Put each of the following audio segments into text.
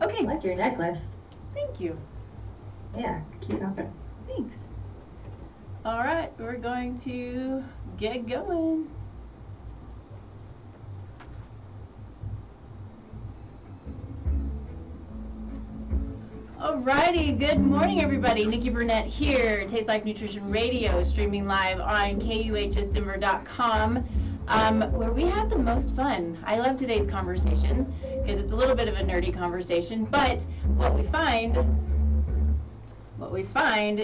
Okay. I like your necklace. Thank you. Yeah, cute outfit. Thanks. All right, we're going to get going. Alrighty, good morning everybody. Nikki Burnett here, Taste Life Nutrition Radio, streaming live on KUHSdenver.com, where we have the most fun. I love today's conversation because it's a little bit of a nerdy conversation, but what we find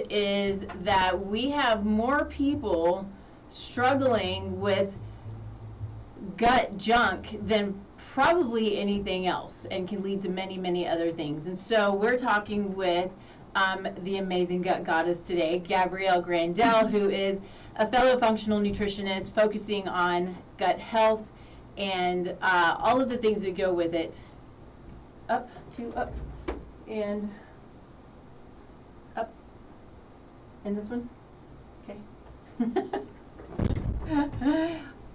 is that we have more people struggling with gut junk than probably anything else, and can lead to many, many other things. And so we're talking with the amazing gut goddess today, Gabrielle Grandel, who is a fellow functional nutritionist focusing on gut health and all of the things that go with it. Up, and up. And this one? Okay.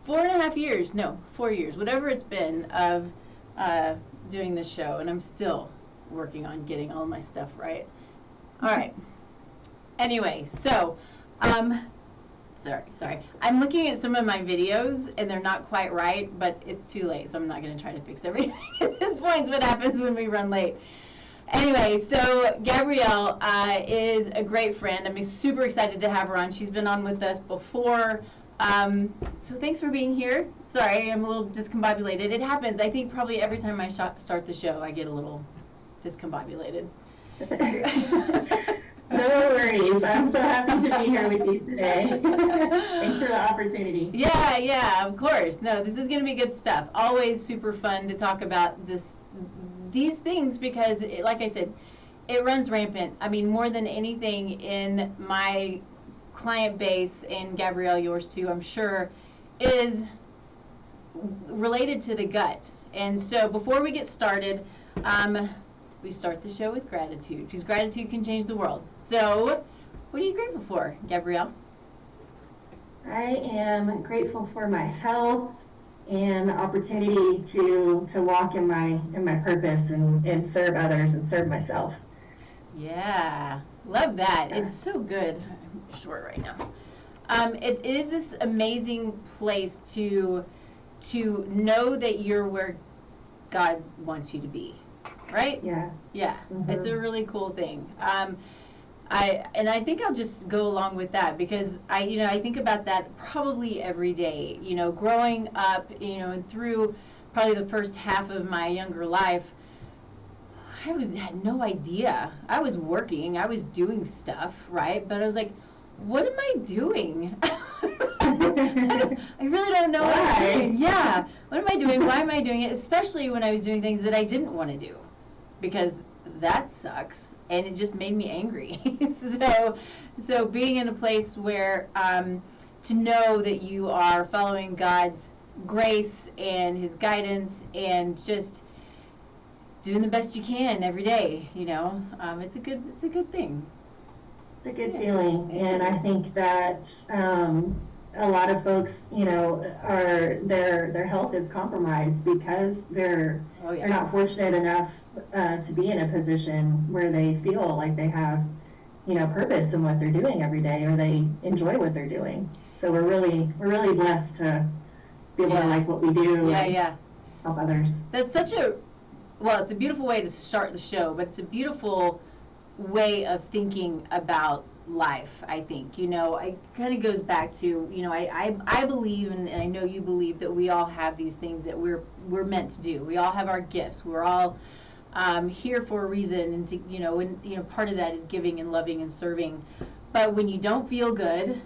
4 years, whatever it's been of doing this show, and I'm still working on getting all my stuff right. All right. Anyway, so, sorry. I'm looking at some of my videos, and they're not quite right, but it's too late, so I'm not going to try to fix everything at this point. It's what happens when we run late. Anyway, so Gabrielle is a great friend. I'm super excited to have her on. She's been on with us before. So thanks for being here. Sorry, I'm a little discombobulated. It happens. I think probably every time I start the show, I get a little discombobulated. No worries. I'm so happy to be here with you today. Thanks for the opportunity. Yeah, of course. No, this is going to be good stuff. Always super fun to talk about these things because, like I said, it runs rampant. I mean, more than anything in my client base, and Gabrielle, yours too, I'm sure, is related to the gut. And so before we get started, we start the show with gratitude, because gratitude can change the world. So what are you grateful for, Gabrielle? I am grateful for my health and the opportunity to walk in my purpose and serve others and serve myself. Yeah, love that. It's so good. I'm short right now. It is this amazing place to know that you're where God wants you to be, right? Yeah. Yeah, Mm-hmm. It's a really cool thing. I think I'll just go along with that because I think about that probably every day. Growing up, and through probably the first half of my younger life, I had no idea. I was working, I was doing stuff, right? But I was like, what am I doing? I really don't know what I'm doing. Yeah, what am I doing? Why am I doing it? Especially when I was doing things that I didn't want to do, because that sucks, and it just made me angry. So being in a place where to know that you are following God's grace and His guidance and just doing the best you can every day, it's a good thing. It's a good feeling, and I think that a lot of folks, are their health is compromised because they're not fortunate enough to be in a position where they feel like they have, purpose in what they're doing every day, or they enjoy what they're doing. So we're really blessed to be able to like what we do. Yeah. Help others. That's it's a beautiful way to start the show, but it's a beautiful way of thinking about life, I think. It kind of goes back to, I believe, and I know you believe, that we all have these things that we're meant to do. We all have our gifts. We're all here for a reason, and to, part of that is giving and loving and serving. But when you don't feel good,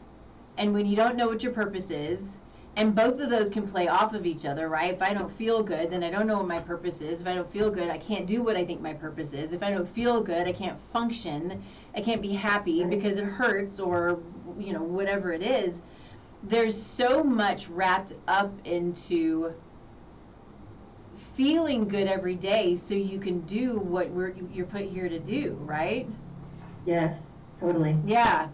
and when you don't know what your purpose is, and both of those can play off of each other, right? If I don't feel good, then I don't know what my purpose is. If I don't feel good, I can't do what I think my purpose is. If I don't feel good, I can't function. I can't be happy because it hurts, or, whatever it is. There's so much wrapped up into feeling good every day so you can do what you're put here to do, right? Yes, totally. Yeah.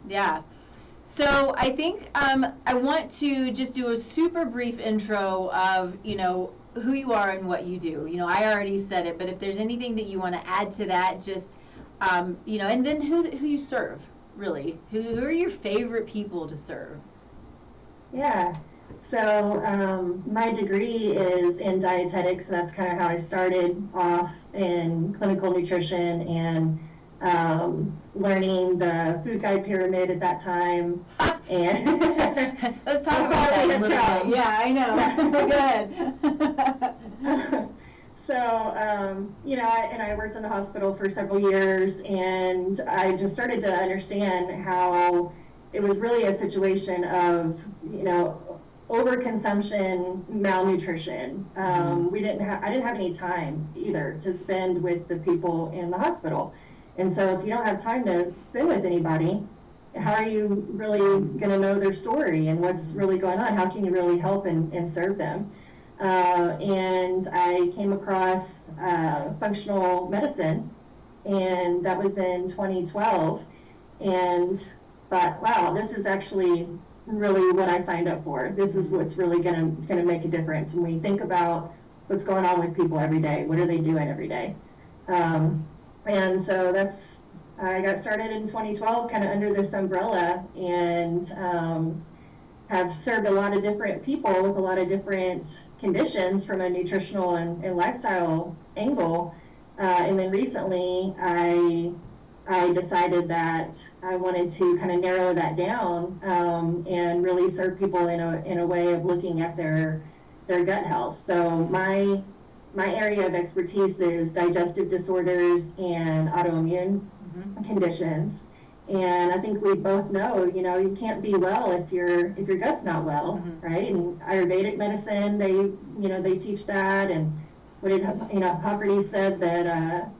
So I think I want to just do a super brief intro of, who you are and what you do. You know, I already said it, but if there's anything that you want to add to that, just, you know, and then who you serve, really. Who are your favorite people to serve? Yeah. So my degree is in dietetics, and that's kind of how I started off in clinical nutrition and learning the food guide pyramid at that time. And let's talk about that a little bit. Yeah, I know. Go ahead. So, you know, I worked in the hospital for several years, and I just started to understand how it was really a situation of, you know, overconsumption, malnutrition. I didn't have any time either to spend with the people in the hospital. And so if you don't have time to spend with anybody, how are you really going to know their story and what's really going on? How can you really help and serve them? And I came across functional medicine, and that was in 2012, and thought, wow, this is actually really what I signed up for. This is what's really gonna make a difference when we think about what's going on with people every day. What are they doing every day? And so I got started in 2012 kind of under this umbrella, and have served a lot of different people with a lot of different conditions from a nutritional and lifestyle angle. And then recently I decided that I wanted to kind of narrow that down and really serve people in a way of looking at their gut health. So my area of expertise is digestive disorders and autoimmune conditions. And I think we both know, you know, you can't be well if your gut's not well, right? And Ayurvedic medicine, they teach that. And what did Hippocrates said that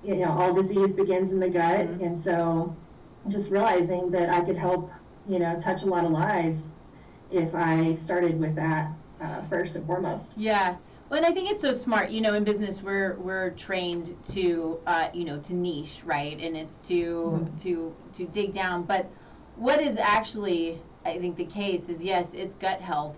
you know, all disease begins in the gut. And so just realizing that I could help, you know, touch a lot of lives if I started with that first and foremost. Yeah. Well, and I think it's so smart. You know, in business, we're trained to, you know, to niche, right? And it's to dig down. But what is actually, I think, the case is, yes, it's gut health,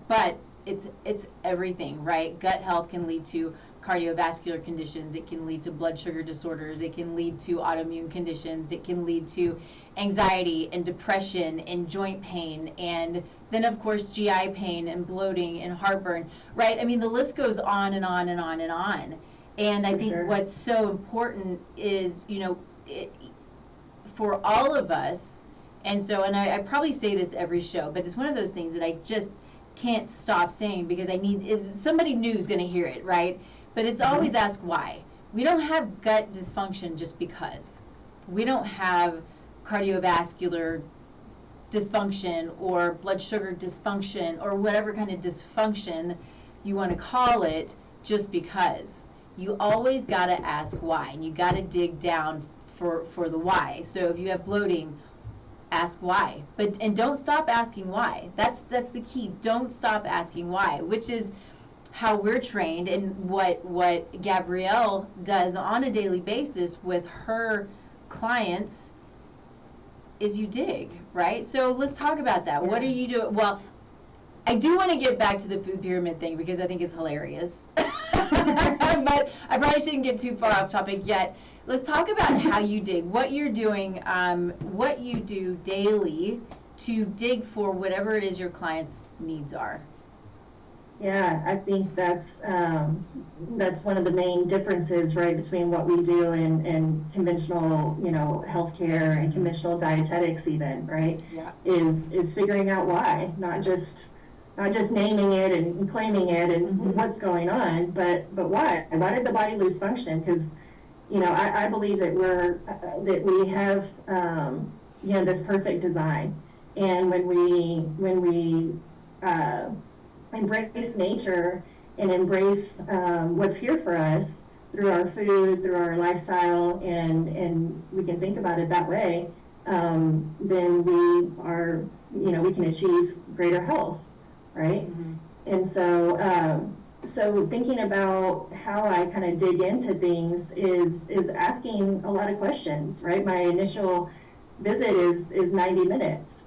but it's everything, right? Gut health can lead to cardiovascular conditions, it can lead to blood sugar disorders, it can lead to autoimmune conditions, it can lead to anxiety and depression and joint pain, and then of course GI pain and bloating and heartburn, right? I mean, the list goes on and on and on and on. And I think what's so important is, you know, for all of us, and I probably say this every show, but it's one of those things that I just can't stop saying because somebody new is going to hear it, right? But it's always ask why. We don't have gut dysfunction just because. We don't have cardiovascular dysfunction or blood sugar dysfunction or whatever kind of dysfunction you want to call it just because. You always got to ask why, and you got to dig down for the why. So if you have bloating, ask why. And don't stop asking why. That's the key. Don't stop asking why, which is how we're trained, and what Gabrielle does on a daily basis with her clients is you dig, right? So let's talk about that. What are you doing? Well, I do want to get back to the food pyramid thing because I think it's hilarious. But I probably shouldn't get too far off topic yet. Let's talk about how you dig, what you're doing, what you do daily to dig for whatever it is your clients' needs are. Yeah, I think that's one of the main differences, right, between what we do in conventional, you know, healthcare and conventional dietetics, even, right? Yeah. Is figuring out why, not just naming it and claiming it and what's going on, but why? Why did the body lose function? Because, you know, I believe that we have you know, this perfect design, and when we embrace nature and embrace what's here for us through our food, through our lifestyle, and we can think about it that way, then we can achieve greater health, right? And so thinking about how I kind of dig into things is asking a lot of questions, right? My initial visit is 90 minutes,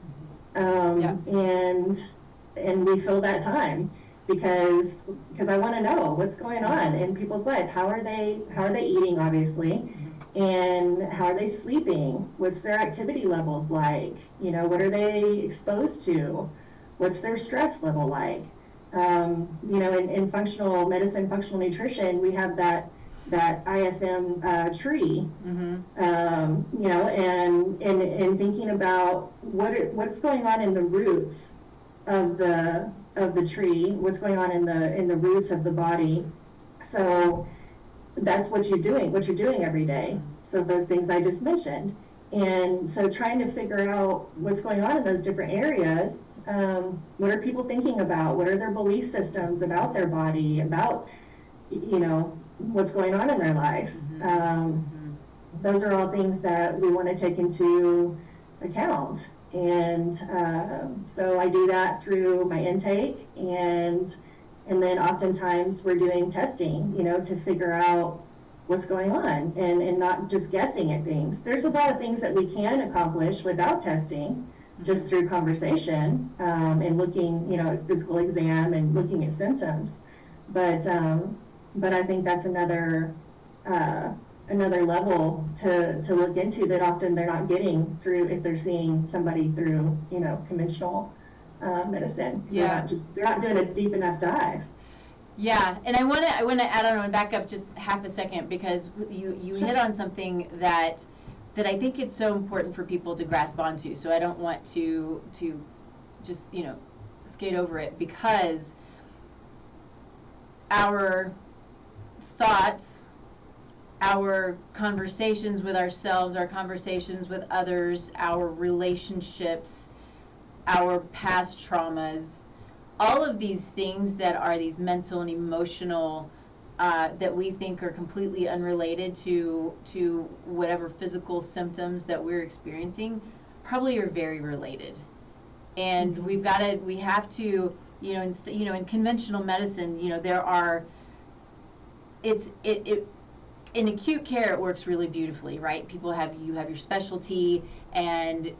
and we fill that time because I want to know what's going on in people's life. How are they eating, obviously, and how are they sleeping? What's their activity levels like? You know, what are they exposed to? What's their stress level like? You know, in functional medicine, functional nutrition, we have that IFM tree. You know, and thinking about what's going on in the roots of the tree, what's going on in the roots of the body. So that's what you're doing every day. So those things I just mentioned. And so trying to figure out what's going on in those different areas. What are people thinking about? What are their belief systems about their body, about, you know, what's going on in their life? Those are all things that we want to take into account. And so I do that through my intake, and then oftentimes we're doing testing, you know, to figure out what's going on, and not just guessing at things. There's a lot of things that we can accomplish without testing, just through conversation, and looking, you know, at physical exam and looking at symptoms. But I think that's another level to look into that often they're not getting through if they're seeing somebody through, you know, conventional medicine. Yeah. They're not doing a deep enough dive. Yeah, and I want to add on and back up just half a second, because you hit on something that I think it's so important for people to grasp onto. So I don't want to just, you know, skate over it, because our thoughts, our conversations with ourselves, our conversations with others, our relationships, our past traumas, all of these things that are these mental and emotional that we think are completely unrelated to whatever physical symptoms that we're experiencing, probably are very related. And we have to, you know, in conventional medicine, you know, there are, in acute care, it works really beautifully, right? You have your specialty, and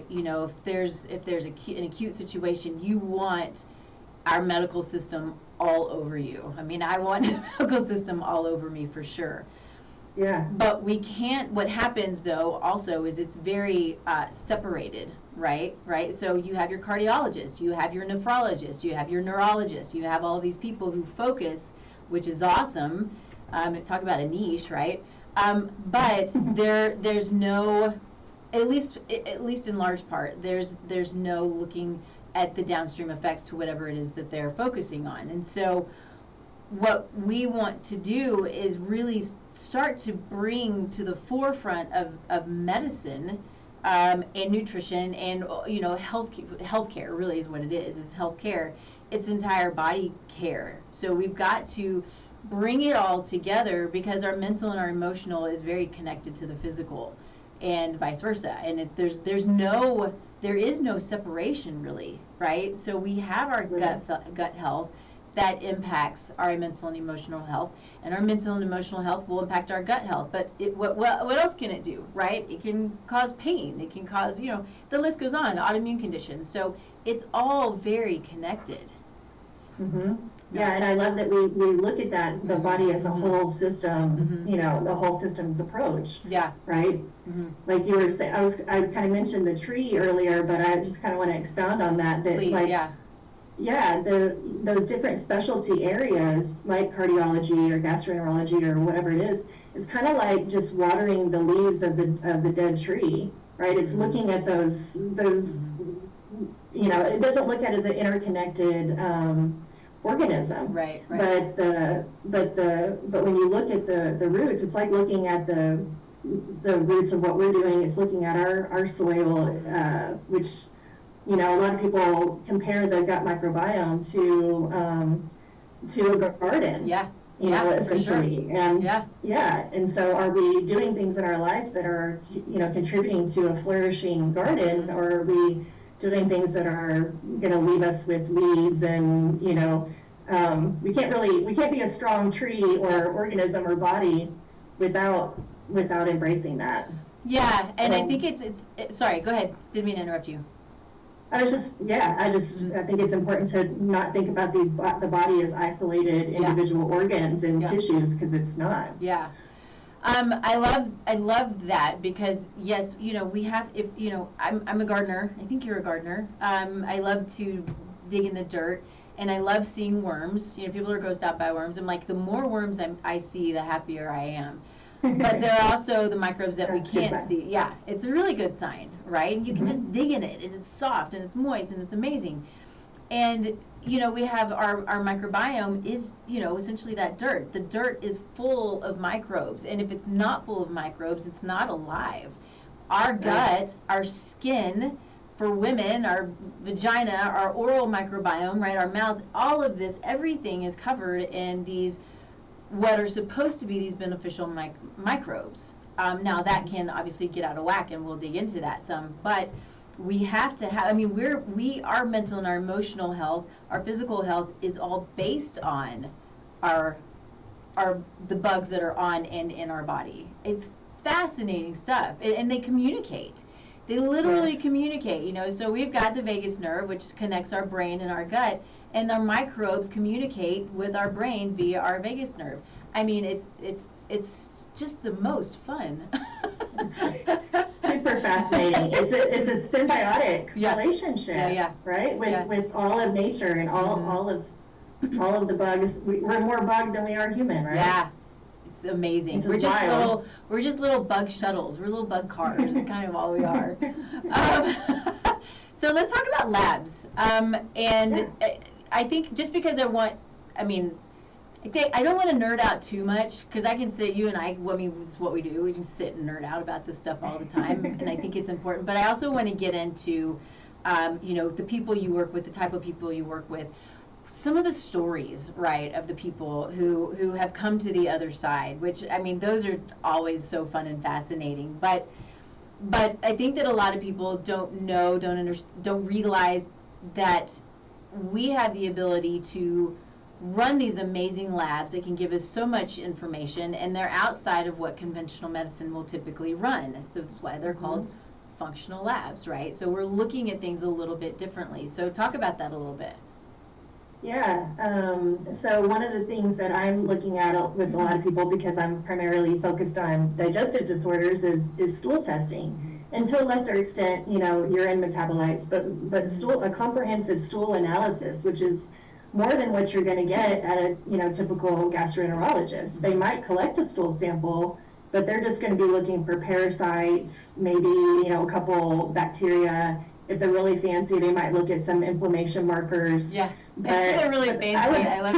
you know, if there's an acute situation, you want our medical system all over you. I mean, I want the medical system all over me for sure. Yeah. But we can't. What happens though also is it's very separated, right? Right. So you have your cardiologist, you have your nephrologist, you have your neurologist, you have all these people who focus, which is awesome. Talk about a niche, right? But there's no, at least in large part, there's no looking at the downstream effects to whatever it is that they're focusing on. And so what we want to do is really start to bring to the forefront of medicine and nutrition and, you know, healthcare really is what it is healthcare. It's entire body care. So we've got to bring it all together, because our mental and our emotional is very connected to the physical, and vice versa. And there is no separation really, right? So we have our gut health that impacts our mental and emotional health, and our mental and emotional health will impact our gut health. But what else can it do, right? It can cause pain. It can cause, you know, the list goes on, autoimmune conditions. So it's all very connected. Yeah, and I love that we look at that, the body as a whole system, you know, the whole systems approach. Yeah. Right? Like you were saying, I kind of mentioned the tree earlier, but I just kind of want to expound on that. Please, like, yeah, those different specialty areas like cardiology or gastroenterology or whatever it is kind of like just watering the leaves of the dead tree, right? It's looking at those, you know, it doesn't look at it as an interconnected organism. Right. But when you look at the roots, it's like looking at the roots of what we're doing. It's looking at our soil, which, you know, a lot of people compare the gut microbiome to a garden. Yeah. You know, essentially. Sure. And and so are we doing things in our life that are, you know, contributing to a flourishing garden, or are we doing things that are going to leave us with weeds and, you know, we can't be a strong tree or organism or body without embracing that. Yeah, and I think it's sorry, go ahead. Didn't mean to interrupt you. I think it's important to not think about the body as isolated individual organs and tissues, because it's not. Yeah. I love that, because yes, we have, if, I'm a gardener. I think you're a gardener. I love to dig in the dirt, and I love seeing worms. People are grossed out by worms. I'm like, the more worms I see, the happier I am. But there are also the microbes that we can't see. Yeah, it's a really good sign, right? And you can just dig in it, and it's soft, and it's moist, and it's amazing. And we have our microbiome is, essentially that dirt. The dirt is full of microbes, and if it's not full of microbes, it's not alive. Our gut, our skin, for women, our vagina, our oral microbiome, right, our mouth, all of this, everything is covered in these, what are supposed to be these beneficial microbes. Now that can obviously get out of whack, and we'll dig into that some, but we have to have, our mental and our emotional health, our physical health is all based on the bugs that are on and in our body. It's fascinating stuff, and they communicate. They literally communicate, so we've got the vagus nerve, which connects our brain and our gut, and our microbes communicate with our brain via our vagus nerve. It's just the most fun. Super fascinating. It's a symbiotic relationship, right? With all of nature and all of the bugs. We're more bug than we are human, right? Yeah, it's amazing. We're just little bug shuttles. We're little bug cars. It's kind of all we are. So let's talk about labs. I think just because I don't want to nerd out too much, because I can sit, you and I it's what we do. We just sit and nerd out about this stuff all the time, and I think it's important. But I also want to get into, the people you work with, the type of people you work with, some of the stories, right, of the people who have come to the other side, which, those are always so fun and fascinating. But I think that a lot of people don't realize that we have the ability to run these amazing labs that can give us so much information, and they're outside of what conventional medicine will typically run. So that's why they're called functional labs, right? So we're looking at things a little bit differently. So talk about that a little bit. Yeah. So one of the things that I'm looking at with a lot of people, because I'm primarily focused on digestive disorders, is stool testing. And to a lesser extent, urine metabolites, but a comprehensive stool analysis, which is more than what you're going to get at a typical gastroenterologist. They might collect a stool sample, but they're just going to be looking for parasites, maybe a couple bacteria. If they're really fancy, they might look at some inflammation markers. Yeah, they're really fancy. I love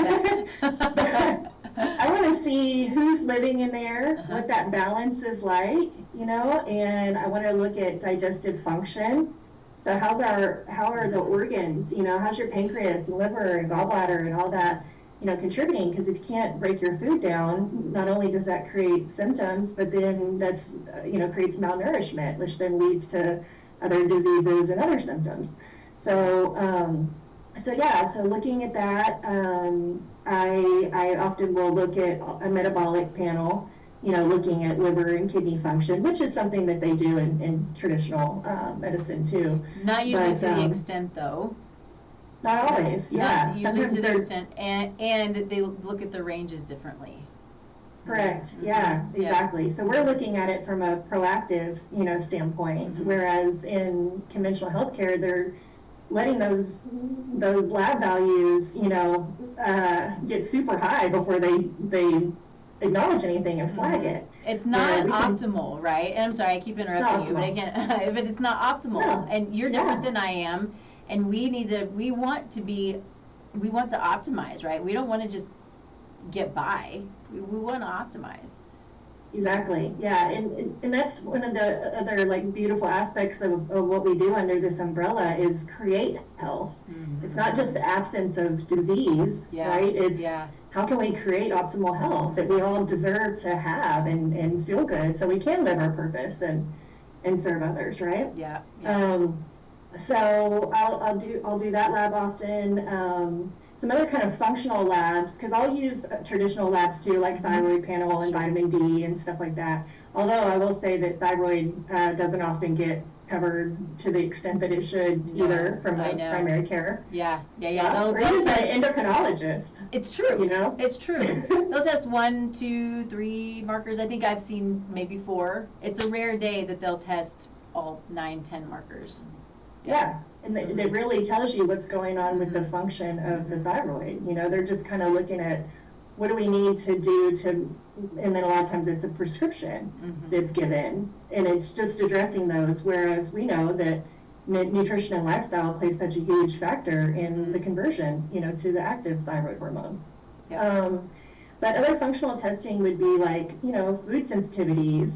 that. I want to see who's living in there, what that balance is like, and I want to look at digestive function. So how are the organs, how's your pancreas and liver and gallbladder and all that, contributing? Because if you can't break your food down, not only does that create symptoms, but then that's, creates malnourishment, which then leads to other diseases and other symptoms. So looking at that, I often will look at a metabolic panel, looking at liver and kidney function, which is something that they do in traditional medicine too. Not usually to the extent, though. Not always, yeah. Not usually to the extent, and they look at the ranges differently. Correct. Yeah, exactly. Yeah. So we're looking at it from a proactive, standpoint, whereas in conventional healthcare, they're letting those lab values, get super high before they acknowledge anything and flag it. It's not optimal, right? And I'm sorry, I keep interrupting you, but I can't. But it's not optimal, and you're different than I am, and we want to optimize, right? We don't want to just get by. We want to optimize. Exactly. Yeah, and that's one of the other beautiful aspects of what we do under this umbrella is create health. Mm-hmm. It's not just the absence of disease, right? It's how can we create optimal health that we all deserve to have and feel good, so we can live our purpose and serve others, right? Yeah. So I'll do that lab often. Some other kind of functional labs, because I'll use traditional labs too, like thyroid panel and vitamin D and stuff like that. Although I will say that thyroid doesn't often get covered to the extent that it should, either from a primary care. Yeah. Or even by an endocrinologist. It's true. You know? It's true. They'll test 1, 2, 3 markers. I think I've seen maybe 4. It's a rare day that they'll test all 9, 10 markers. Yeah. And it really tells you what's going on with the function of the thyroid. You know, they're just kind of looking at what do we need to do to, and then a lot of times it's a prescription that's given, and it's just addressing those, whereas we know that nutrition and lifestyle plays such a huge factor in the conversion, you know, to the active thyroid hormone. Yeah. But other functional testing would be like, you know, food sensitivities,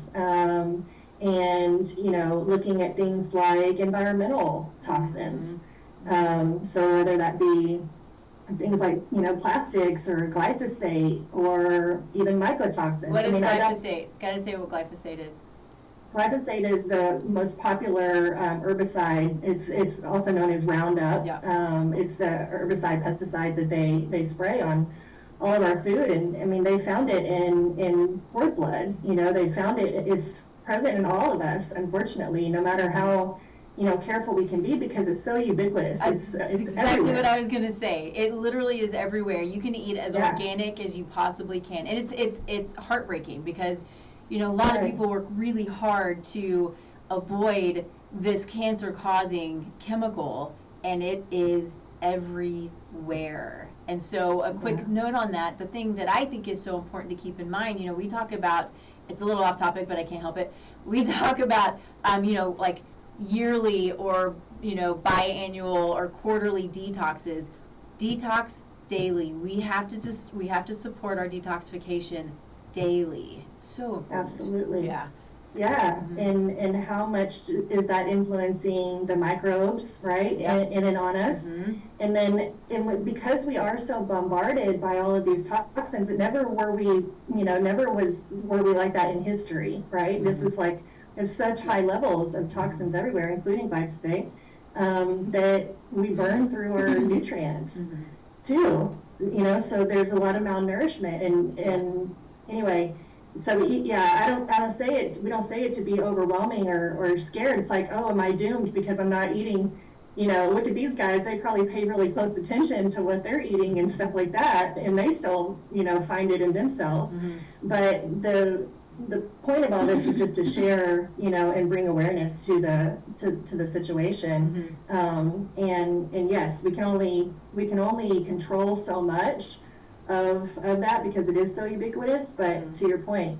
and, you know, looking at things like environmental toxins. So whether that be things like, you know, plastics or glyphosate or even mycotoxins. What is glyphosate? Gotta say what glyphosate is. Glyphosate is the most popular herbicide. It's also known as Roundup. Yeah. It's a herbicide pesticide that they spray on all of our food, and I mean they found it in cord blood. You know, they found it. It's present in all of us, unfortunately, no matter how, you know, careful we can be, because it's so ubiquitous. It's exactly everywhere. what I was going to say. It literally is everywhere. You can eat as organic as you possibly can, and it's heartbreaking because, you know, a lot of people work really hard to avoid this cancer-causing chemical, and it is everywhere. And so a quick note on that, the thing that I think is so important to keep in mind, you know, we talk about, it's a little off topic, but I can't help it. We talk about, you know, like yearly or, you know, biannual or quarterly detoxes. Detox daily. We have to support our detoxification daily. It's so important. Absolutely. Yeah. Yeah, and how much is that influencing the microbes, right, in and on us? And then, because we are so bombarded by all of these toxins, never were we like that in history, right? This is like, there's such high levels of toxins everywhere, including glyphosate, that we burn through our nutrients too, you know, so there's a lot of malnourishment, and anyway. So yeah, I don't say it. We don't say it to be overwhelming or scared. It's like, oh, am I doomed because I'm not eating? You know, look at these guys. They probably pay really close attention to what they're eating and stuff like that, and they still, you know, find it in themselves. But the point of all this is just to share, you know, and bring awareness to the situation. And yes, we can only control so much of that because it is so ubiquitous. But to your point,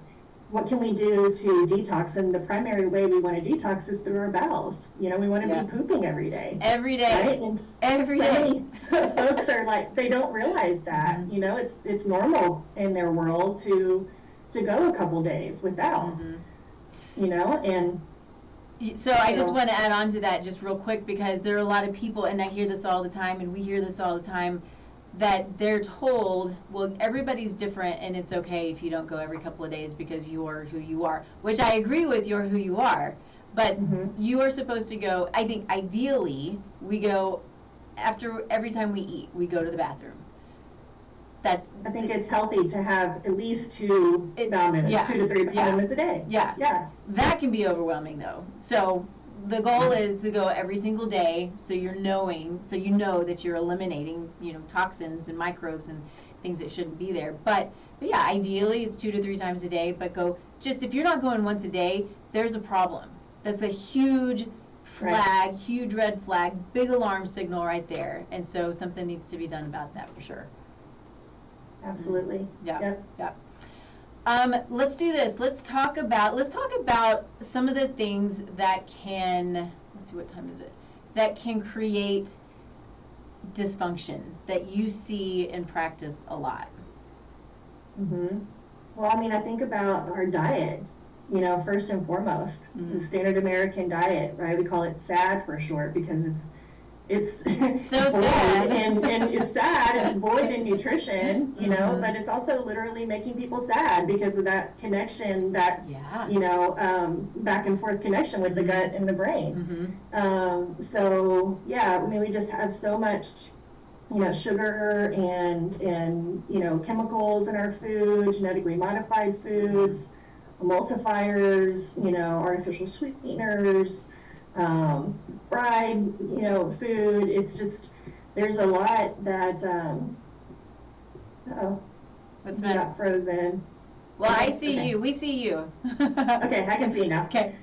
what can we do to detox? And the primary way we want to detox is through our bowels. You know, we want to be pooping every day. Every day. Right? And every day. Folks are like, they don't realize that. You know, it's normal in their world to go a couple days without. You know, and so I just want to add on to that just real quick, because there are a lot of people, and I hear this all the time, and we hear this all the time, that they're told, well, everybody's different and it's okay if you don't go every couple of days because you are who you are, which I agree with, you're who you are, but you are supposed to go, I think ideally we go after every time we eat, we go to the bathroom. I think it's healthy to have at least 2 bowel minutes, 2 to 3 bowel minutes a day. Yeah. That can be overwhelming though. So the goal is to go every single day, so you know that you're eliminating, you know, toxins and microbes and things that shouldn't be there. But yeah, ideally it's 2 to 3 times a day, but if you're not going once a day, there's a problem. That's a huge flag, huge red flag, big alarm signal right there. And so something needs to be done about that for sure. Absolutely. Yeah. Let's do this. Let's talk about some of the things that can, let's see, what time is it? That can create dysfunction that you see in practice a lot. Well, I mean, I think about our diet, you know, first and foremost, the standard American diet, right? We call it SAD for short because it's so void sad. and it's sad, it's void in nutrition, you know, but it's also literally making people sad because of that connection, that, you know, back and forth connection with the gut and the brain. So, yeah, I mean, we just have so much, you know, sugar and you know, chemicals in our food, genetically modified foods, emulsifiers, you know, artificial sweeteners, fried, food. It's just, there's a lot that, What's we got frozen. Well, I see you. We see you. Okay, I can see you now. Okay.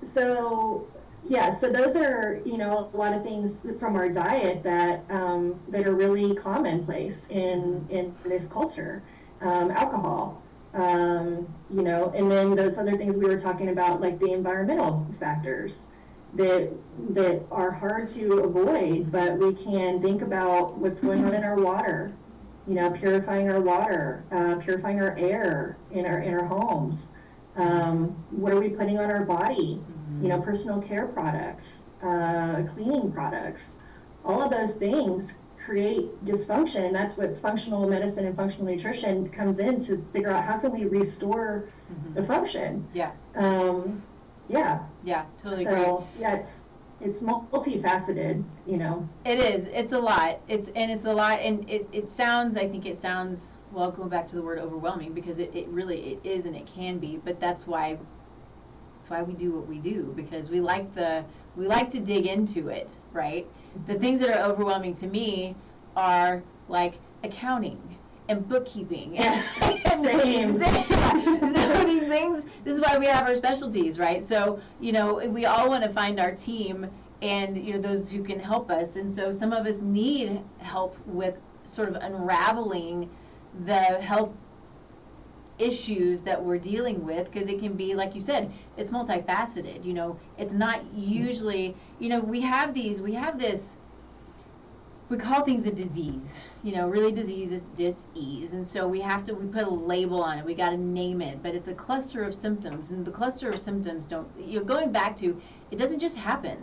So yeah, so those are, a lot of things from our diet that that are really commonplace in this culture. Alcohol, and then those other things we were talking about, like the environmental factors that are hard to avoid, but we can think about what's going on in our water. Purifying our water, purifying our air in our homes. What are we putting on our body? Personal care products, cleaning products. All of those things create dysfunction, and that's what functional medicine and functional nutrition comes in to figure out how can we restore the function. Yeah. Yeah, totally agree. So yeah, it's multifaceted, It is. It's a lot. It's a lot, and it sounds. I think it sounds. Well, going back to the word overwhelming, because it really is, and it can be. But that's why we do what we do, because we like to dig into it, right? The things that are overwhelming to me are like accounting and bookkeeping. Yes, same. So these things, this is why we have our specialties, right? So, we all want to find our team and, those who can help us. And so some of us need help with sort of unraveling the health issues that we're dealing with, because it can be, like you said, it's multifaceted. It's not usually, we have this, we call things a disease. Really disease is dis-ease, and so we put a label on it. We got to name it, but it's a cluster of symptoms, and the cluster of symptoms going back to, it doesn't just happen,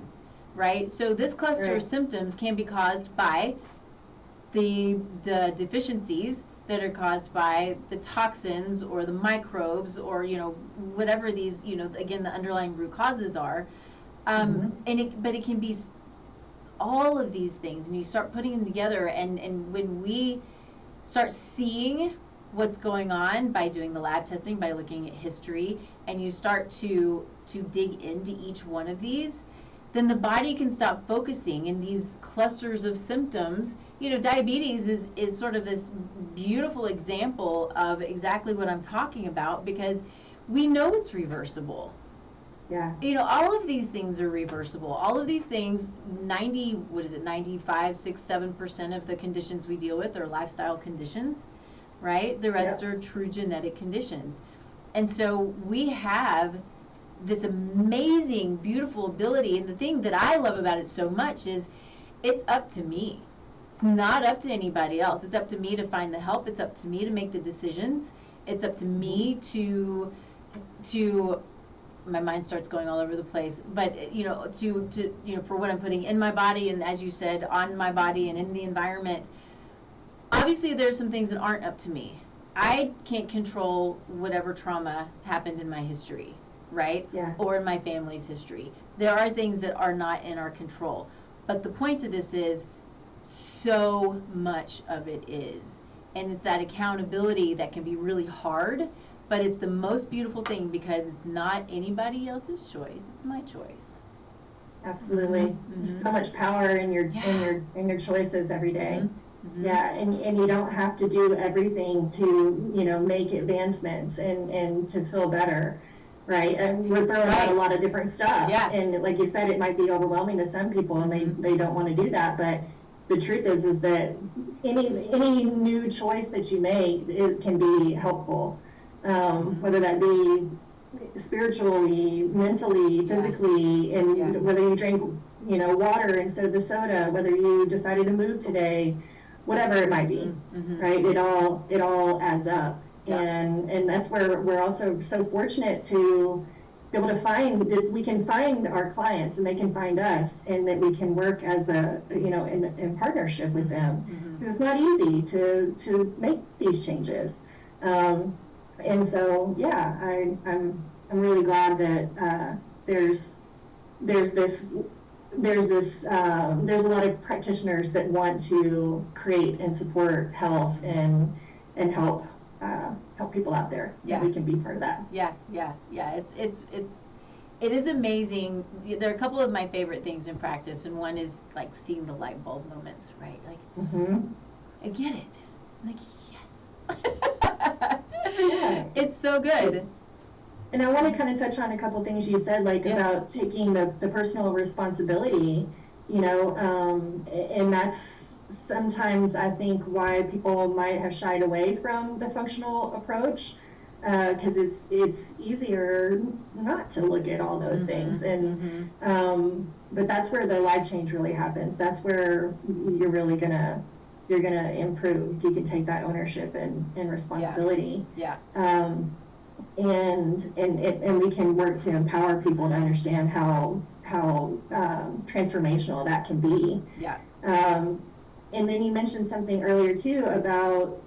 right? So this cluster of symptoms can be caused by the deficiencies that are caused by the toxins or the microbes, or whatever these, again, the underlying root causes are, but it can be all of these things, and you start putting them together, and when we start seeing what's going on by doing the lab testing, by looking at history, and you start to dig into each one of these, then the body can stop focusing in these clusters of symptoms. Diabetes is sort of this beautiful example of exactly what I'm talking about, because we know it's reversible. Yeah. All of these things are reversible. All of these things, 95, 6, 7% of the conditions we deal with are lifestyle conditions, right? The rest are true genetic conditions. And so we have this amazing, beautiful ability. And the thing that I love about it so much is it's up to me. It's not up to anybody else. It's up to me to find the help. It's up to me to make the decisions. It's up to me to my mind starts going all over the place, but for what I'm putting in my body, and as you said, on my body and in the environment. Obviously there's some things that aren't up to me. I can't control whatever trauma happened in my history, right? Yeah. Or in my family's history. There are things that are not in our control, but the point of this is so much of it is, and it's that accountability that can be really hard. But it's the most beautiful thing, because it's not anybody else's choice. It's my choice. Absolutely. Mm-hmm. There's so much power in your choices every day. Mm-hmm. Yeah, and you don't have to do everything to make advancements and to feel better, right? And we're throwing out a lot of different stuff. Yeah. And like you said, it might be overwhelming to some people, and they don't want to do that. But the truth is that any new choice that you make, it can be helpful. Whether that be spiritually, mentally, physically, and whether you drink, water instead of the soda, whether you decided to move today, whatever it might be, right? It all adds up, and that's where we're also so fortunate to be able to find that we can find our clients and they can find us, and that we can work as in partnership with them, because it's not easy to make these changes. And so, I'm really glad that there's a lot of practitioners that want to create and support health and help people out there. Yeah, we can be part of that. Yeah. It is amazing. There are a couple of my favorite things in practice, and one is like seeing the light bulb moments, right? Like, I get it. I'm like, yes. Yeah. It's so good. And I want to kind of touch on a couple things you said, like about taking the personal responsibility, you know, and that's sometimes I think why people might have shied away from the functional approach, because it's easier not to look at all those things, and but that's where the life change really happens. That's where you're really gonna improve. You can take that ownership and responsibility. And we can work to empower people to understand how transformational that can be. And then you mentioned something earlier too about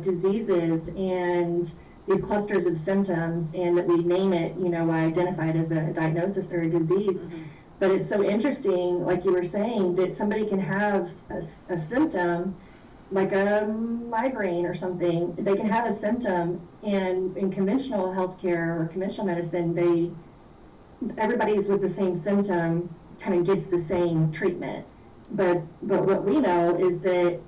diseases and these clusters of symptoms, and that we name it, you know, identify it as a diagnosis or a disease. But it's so interesting, like you were saying, that somebody can have a symptom like a migraine or something. They can have a symptom, and in conventional healthcare or conventional medicine, everybody's with the same symptom kind of gets the same treatment. But what we know is that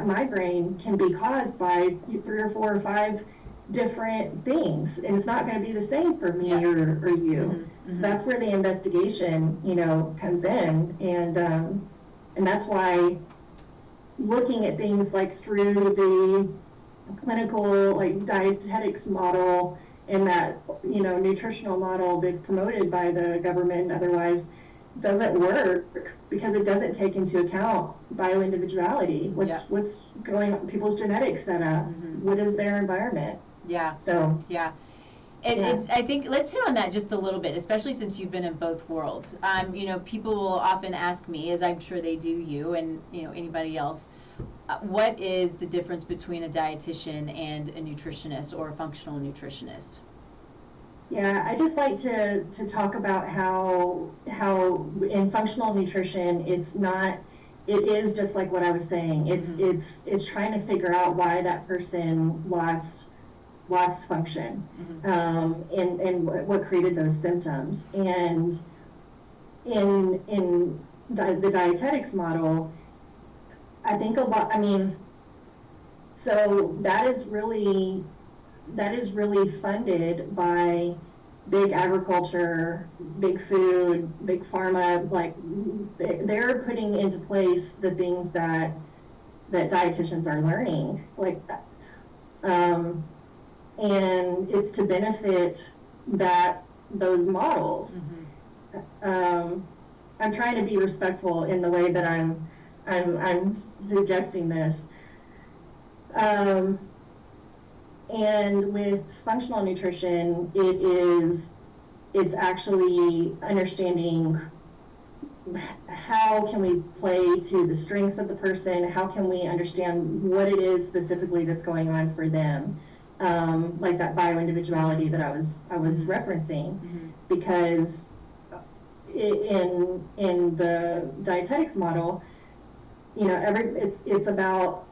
migraine can be caused by 3 or 4 or 5 different things, and it's not going to be the same for me or you. So that's where the investigation, you know, comes in, and that's why looking at things like through the clinical, like, dietetics model and that, you know, nutritional model that's promoted by the government otherwise doesn't work, because it doesn't take into account bioindividuality. What's going on, people's genetic setup, what is their environment. It's, I think, let's hit on that just a little bit, especially since you've been in both worlds. You know, people will often ask me, as I'm sure they do you and, you know, anybody else, what is the difference between a dietitian and a nutritionist or a functional nutritionist? Yeah, I just like to talk about how in functional nutrition, it is just like what I was saying. It's trying to figure out why that person lost function, and what created those symptoms. And in the dietetics model, I think so that is really funded by big agriculture, big food, big pharma. Like, they're putting into place the things that dietitians are learning, like, and it's to benefit those models. I'm trying to be respectful in the way that I'm suggesting this. And with functional nutrition, it's actually understanding how can we play to the strengths of the person, how can we understand what it is specifically that's going on for them, like that bioindividuality that I was referencing, because in the dietetics model, you know, it's about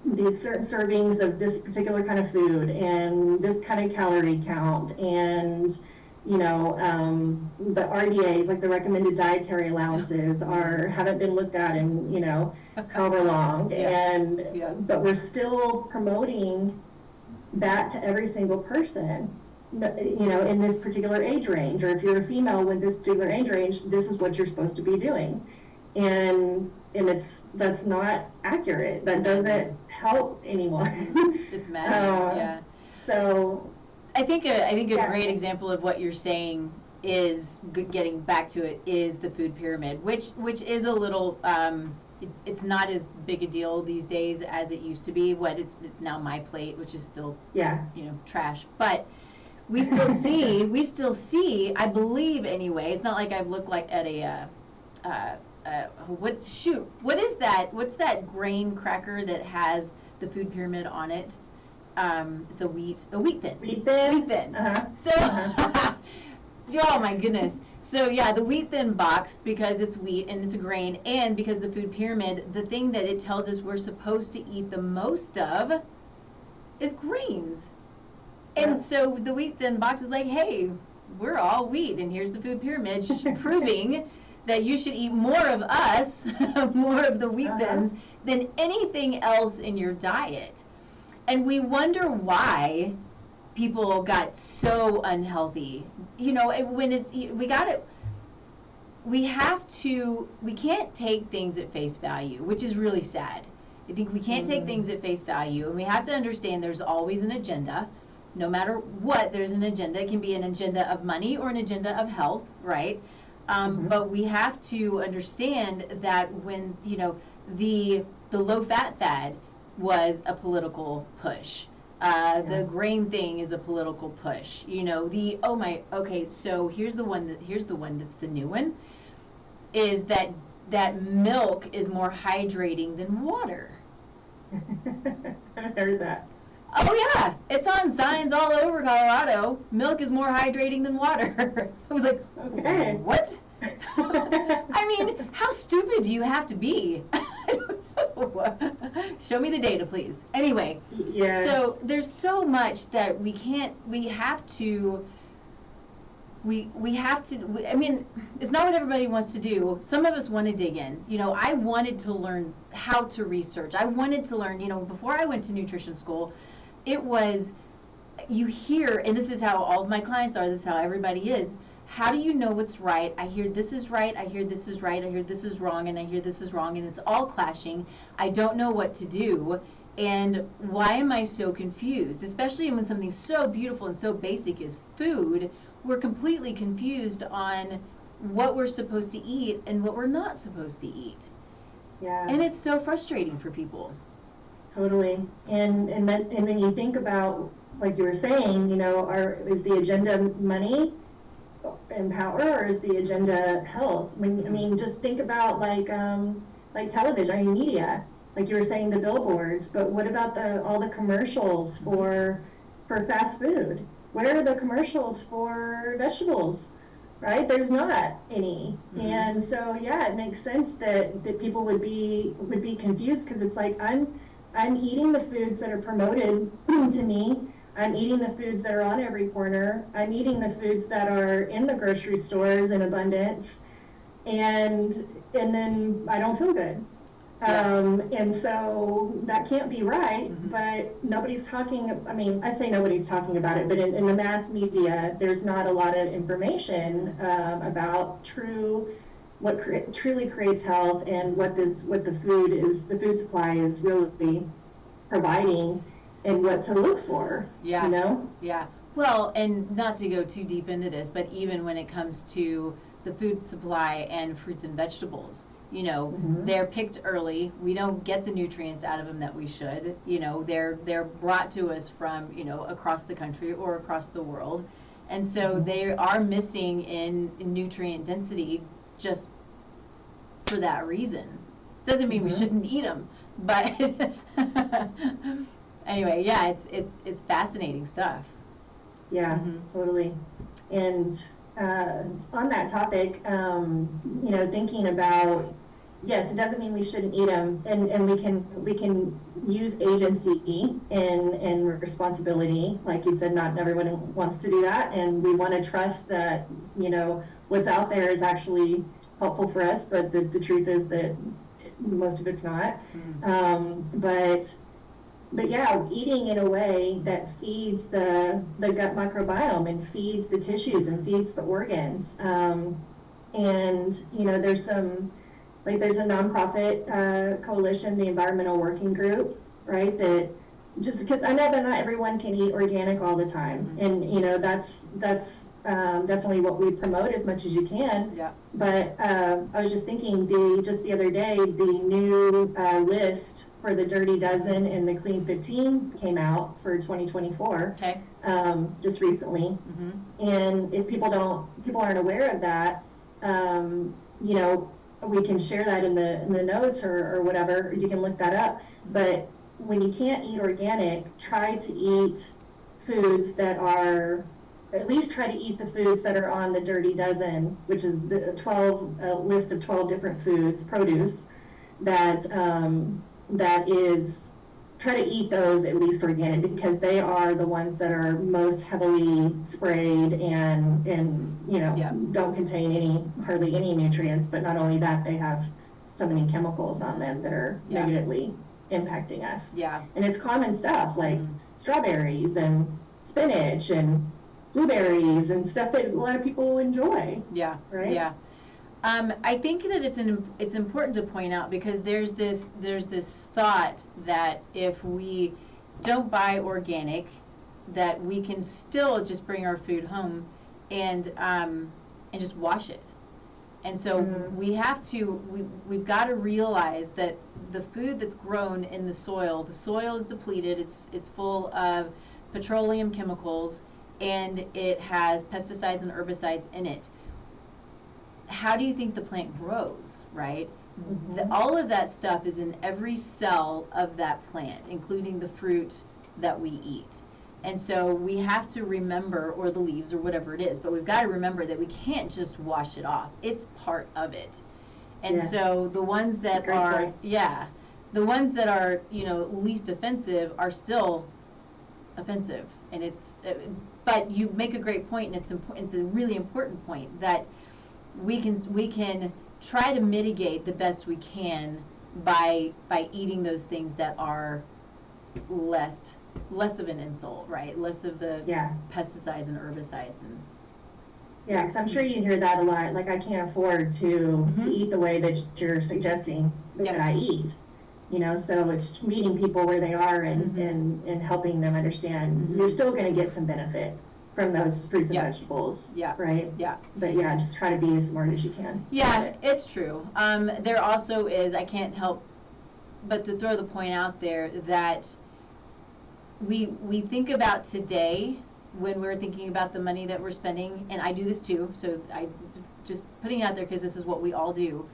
these certain servings of this particular kind of food and this kind of calorie count, and, you know, the RDAs, like the recommended dietary allowances, haven't been looked at in, you know, however long, but we're still promoting that to every single person, you know, in this particular age range, or if you're a female with this particular age range, this is what you're supposed to be doing, and that's not accurate. That doesn't help anyone. It's mad. So I think a great example of what you're saying is, getting back to it, is the food pyramid, which is a little, it's not as big a deal these days as it used to be. It's now My Plate, which is still, you know, trash, but we still see, I believe anyway, it's not like I've looked like at what is that? What's that grain cracker that has the food pyramid on it? It's a wheat thin. Wheat thin. So, oh my goodness. So yeah, the wheat thin box, because it's wheat and it's a grain, and because the food pyramid, the thing that it tells us we're supposed to eat the most of is grains. And so the wheat thin box is like, hey, we're all wheat, and here's the food pyramid proving that you should eat more of us, more of the wheat thins, than anything else in your diet. And we wonder why people got so unhealthy. You know, when it's, we can't take things at face value, which is really sad. I think we can't take things at face value, and we have to understand there's always an agenda. No matter what, there's an agenda. It can be an agenda of money or an agenda of health, right? But we have to understand that when, you know, the low-fat fad was a political push. The grain thing is a political push. You know, so here's the one that's the new one, is that milk is more hydrating than water. I heard that. Oh yeah, it's on signs all over Colorado. Milk is more hydrating than water. I was like, okay, what? I mean, how stupid do you have to be? Show me the data, please. Anyway, yes. So there's so much that we have to, I mean, it's not what everybody wants to do. Some of us want to dig in. You know, I wanted to learn how to research. I wanted to learn, you know, before I went to nutrition school, it was, you hear, and this is how all of my clients are, this is how everybody is. How do you know what's right? I hear this is right, I hear this is right, I hear this is wrong, and I hear this is wrong, and it's all clashing. I don't know what to do, and why am I so confused? Especially when something so beautiful and so basic as food, we're completely confused on what we're supposed to eat and what we're not supposed to eat. Yeah. And it's so frustrating for people. Totally. And then you think about, like you were saying, you know, is the agenda money and power, or is the agenda health? I mean, just think about like television, I mean, media, like you were saying, the billboards, but what about all the commercials for fast food? Where are the commercials for vegetables? Right? There's not any. And so, yeah, it makes sense that people would be confused, because it's like, I'm eating the foods that are promoted to me. I'm eating the foods that are on every corner. I'm eating the foods that are in the grocery stores in abundance, and then I don't feel good. And so that can't be right. But nobody's talking. I mean, I say nobody's talking about it, but in the mass media, there's not a lot of information about what truly creates health, and what the food supply is really providing, and what to look for. Yeah. You know? Yeah. Well, and not to go too deep into this, but even when it comes to the food supply and fruits and vegetables, you know, they're picked early. We don't get the nutrients out of them that we should. You know, they're brought to us from, you know, across the country or across the world. And so they are missing in nutrient density just for that reason. Doesn't mean we shouldn't eat them, but anyway, yeah, it's fascinating stuff. Yeah, totally. And on that topic, you know, thinking about, yes, it doesn't mean we shouldn't eat them, and we can use agency and responsibility. Like you said, not everyone wants to do that, and we want to trust that, you know, what's out there is actually helpful for us, but the truth is that most of it's not. But yeah, eating in a way that feeds the gut microbiome, and feeds the tissues, and feeds the organs. And you know, there's a nonprofit coalition, the Environmental Working Group, right? That, just because I know that not everyone can eat organic all the time, and you know, that's definitely what we promote as much as you can. Yeah. But I was just thinking, just the other day, the new list for the Dirty Dozen and the Clean 15 came out for 2024. Okay. Just recently. And if people aren't aware of that, you know, we can share that in the notes or whatever. You can look that up. But when you can't eat organic, try to eat foods that are, at least try to eat the foods that are on the Dirty Dozen, which is the list of 12 different foods, produce, that is try to eat those at least organic, because they are the ones that are most heavily sprayed and don't contain hardly any nutrients. But not only that, they have so many chemicals on them that are negatively impacting us. Yeah. And it's common stuff like strawberries and spinach and blueberries and stuff that a lot of people enjoy. Yeah. Right? Yeah. I think that it's important to point out, because there's this thought that if we don't buy organic, that we can still just bring our food home and just wash it. And so we've got to realize that the food that's grown in the soil is depleted. It's full of petroleum chemicals, and it has pesticides and herbicides in it. How do you think the plant grows, right? All of that stuff is in every cell of that plant, including the fruit that we eat. And so we have to remember, or the leaves or whatever it is, but we've got to remember that we can't just wash it off. It's part of it. And so the ones that are, the ones that are, least offensive are still offensive. And but you make a great point, and it's a really important point, that we can try to mitigate the best we can by eating those things that are less of an insult, right? Less of the pesticides and herbicides because I'm sure you hear that a lot. Like, I can't afford to eat the way that you're suggesting that I eat. So it's meeting people where they are and helping them understand you're still going to get some benefit from those fruits and vegetables, right? Yeah. But just try to be as smart as you can. Yeah, it's true. There also is, I can't help but to throw the point out there that we think about today when we're thinking about the money that we're spending, and I do this too, so I just putting it out there because this is what we all do.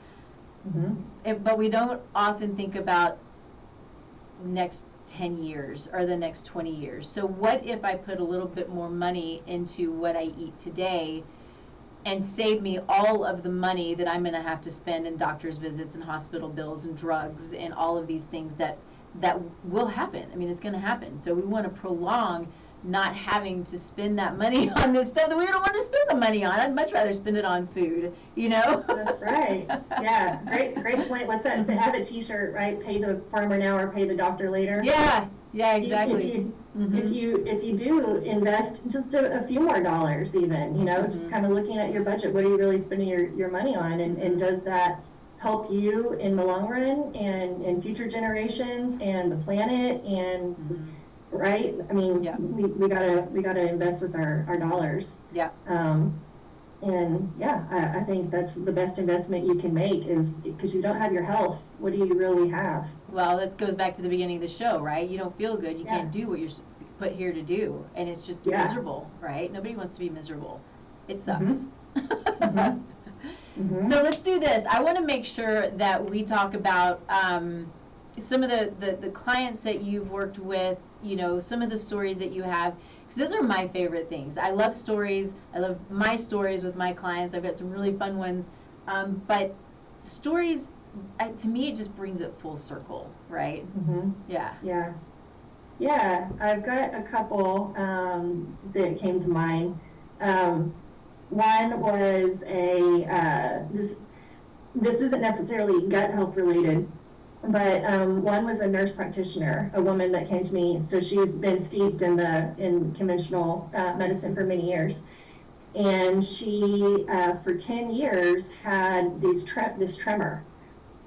But we don't often think about next 10 years or the next 20 years. So what if I put a little bit more money into what I eat today and save me all of the money that I'm going to have to spend in doctor's visits and hospital bills and drugs and all of these things that will happen. I mean, it's going to happen. So we want to prolong not having to spend that money on this stuff that we don't want to spend the money on. I'd much rather spend it on food, That's right. Yeah, great point. What's that? They have a T-shirt, right? Pay the farmer now or pay the doctor later. Yeah, exactly. If you do invest just a few more dollars, even, just kind of looking at your budget, what are you really spending your money on, and does that help you in the long run and future generations and the planet and right? I mean, we gotta invest with our dollars. Yeah. I think that's the best investment you can make, is because you don't have your health. What do you really have? Well, that goes back to the beginning of the show, right? You don't feel good. You can't do what you're put here to do, and it's just miserable, right? Nobody wants to be miserable. It sucks. So let's do this. I want to make sure that we talk about some of the clients that you've worked with, some of the stories that you have, because those are my favorite things. I love stories. I love my stories with my clients. I've got some really fun ones. But stories, to me, it just brings it full circle, right? Yeah. I've got a couple that came to mind. One was this isn't necessarily gut health related, but one was a nurse practitioner, a woman that came to me. So she's been steeped in conventional medicine for many years, and she for 10 years had this tremor.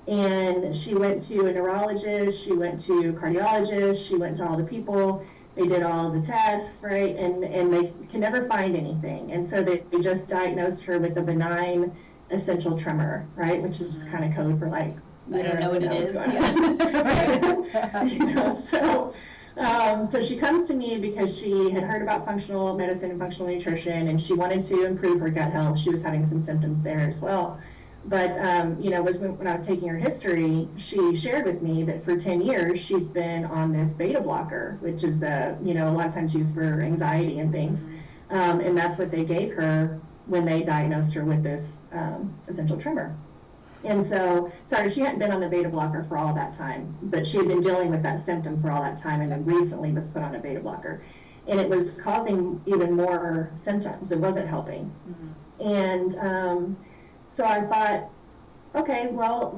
And she went to a neurologist, she went to a cardiologist, she went to all the people. They did all the tests, right, and they can never find anything. And so they just diagnosed her with a benign essential tremor, right, which is just kind of code for like, I don't know what it is. So she comes to me because she had heard about functional medicine and functional nutrition, and she wanted to improve her gut health. She was having some symptoms there as well. But, when I was taking her history, she shared with me that for 10 years she's been on this beta blocker, which is, a lot of times used for anxiety and things. And that's what they gave her when they diagnosed her with this essential tremor. And so, sorry, she hadn't been on the beta blocker for all that time, but she had been dealing with that symptom for all that time, and then recently was put on a beta blocker. And it was causing even more symptoms. It wasn't helping. And so I thought, okay, well,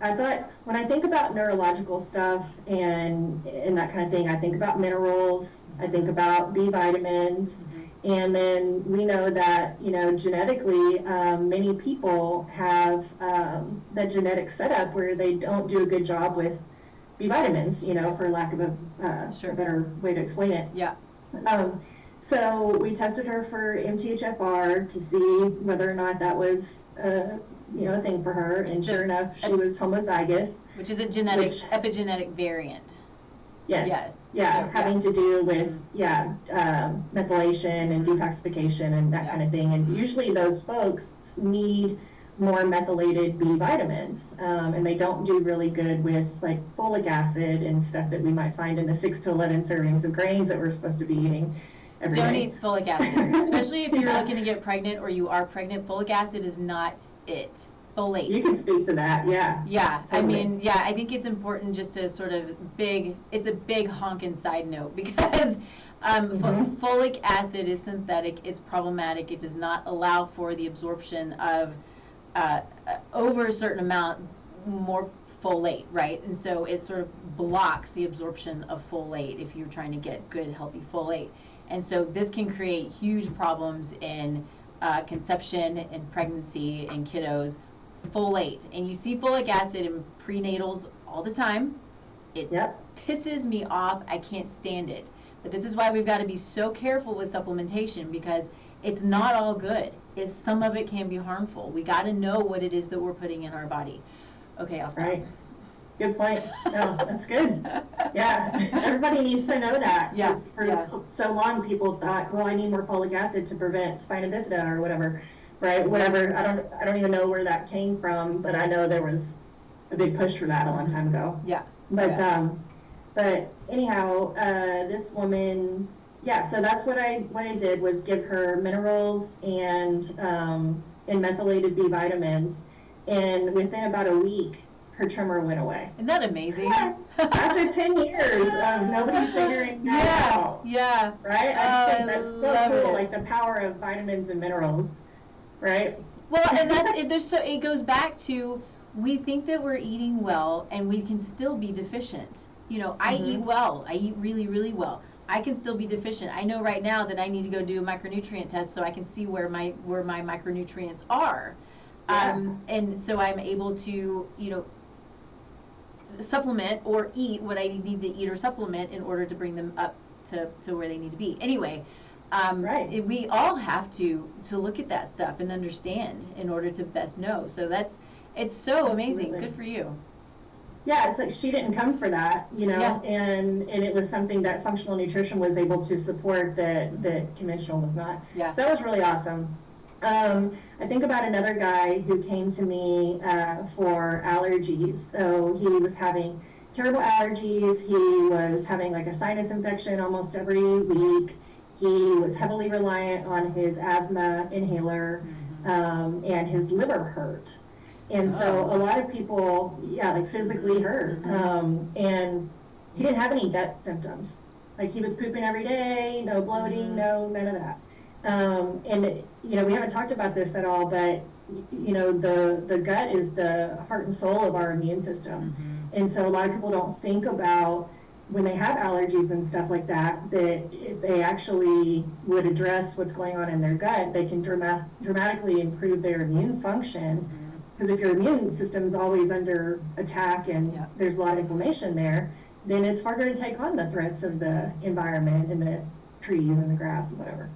I thought, when I think about neurological stuff and that kind of thing, I think about minerals, I think about B vitamins, and then we know that, you know, genetically, many people have that genetic setup where they don't do a good job with B vitamins, you know, for lack of a better way to explain it. Yeah. So we tested her for MTHFR to see whether or not that was, you know, a thing for her, and sure enough, she was homozygous. Which is a epigenetic variant. Yes. Yeah, so, having to do with, methylation and detoxification and that kind of thing. And usually those folks need more methylated B vitamins, and they don't do really good with like folic acid and stuff that we might find in the 6 to 11 servings of grains that we're supposed to be eating every day. Don't eat folic acid, especially if you're looking to get pregnant or you are pregnant. Folic acid is not it. Folate. You can speak to that, yeah. Yeah, totally. I mean, yeah, I think it's important just to sort of it's a big honkin' side note, because folic acid is synthetic, it's problematic, it does not allow for the absorption of over a certain amount more folate, right? And so it sort of blocks the absorption of folate if you're trying to get good, healthy folate. And so this can create huge problems in conception and pregnancy in kiddos. Folate, and you see folic acid in prenatals all the time. It pisses me off. I can't stand it. But this is why we've got to be so careful with supplementation, because it's not all good. Some of it can be harmful. We got to know what it is that we're putting in our body. Okay, I'll stop. Right. Good point. No, that's good. Yeah, everybody needs to know that. Yeah. For so long, people thought, well, I need more folic acid to prevent spina bifida or whatever. Right, whatever. I don't even know where that came from, but I know there was a big push for that a long time ago. Yeah. But anyhow, this woman, so that's what I did, was give her minerals and methylated B vitamins, and within about a week, her tremor went away. Isn't that amazing? After 10 years of nobody figuring that out. Yeah. Right? I just think that's so cool, like the power of vitamins and minerals. Right. Well, and it goes back to, we think that we're eating well and we can still be deficient. You know, I eat well. I eat really, really well. I can still be deficient. I know right now that I need to go do a micronutrient test so I can see where my micronutrients are. And so I'm able to, you know, supplement or eat what I need to eat or supplement in order to bring them up to where they need to be. Anyway, we all have to look at that stuff and understand in order to best know. So it's so amazing. Good for you. Yeah, it's like she didn't come for that, you know, and it was something that functional nutrition was able to support that conventional was not. Yeah. So that was really awesome. I think about another guy who came to me for allergies. So he was having terrible allergies. He was having like a sinus infection almost every week. He was heavily reliant on his asthma inhaler, and his liver hurt. And so a lot of people, like physically hurt. And he didn't have any gut symptoms. Like he was pooping every day, no bloating, none of that. And, you know, we haven't talked about this at all, but, you know, the gut is the heart and soul of our immune system. And so a lot of people don't think about, when they have allergies and stuff like that, that if they actually would address what's going on in their gut, they can dramatically improve their immune function. Because if your immune system is always under attack and there's a lot of inflammation there, then it's harder to take on the threats of the environment and the trees and the grass and whatever.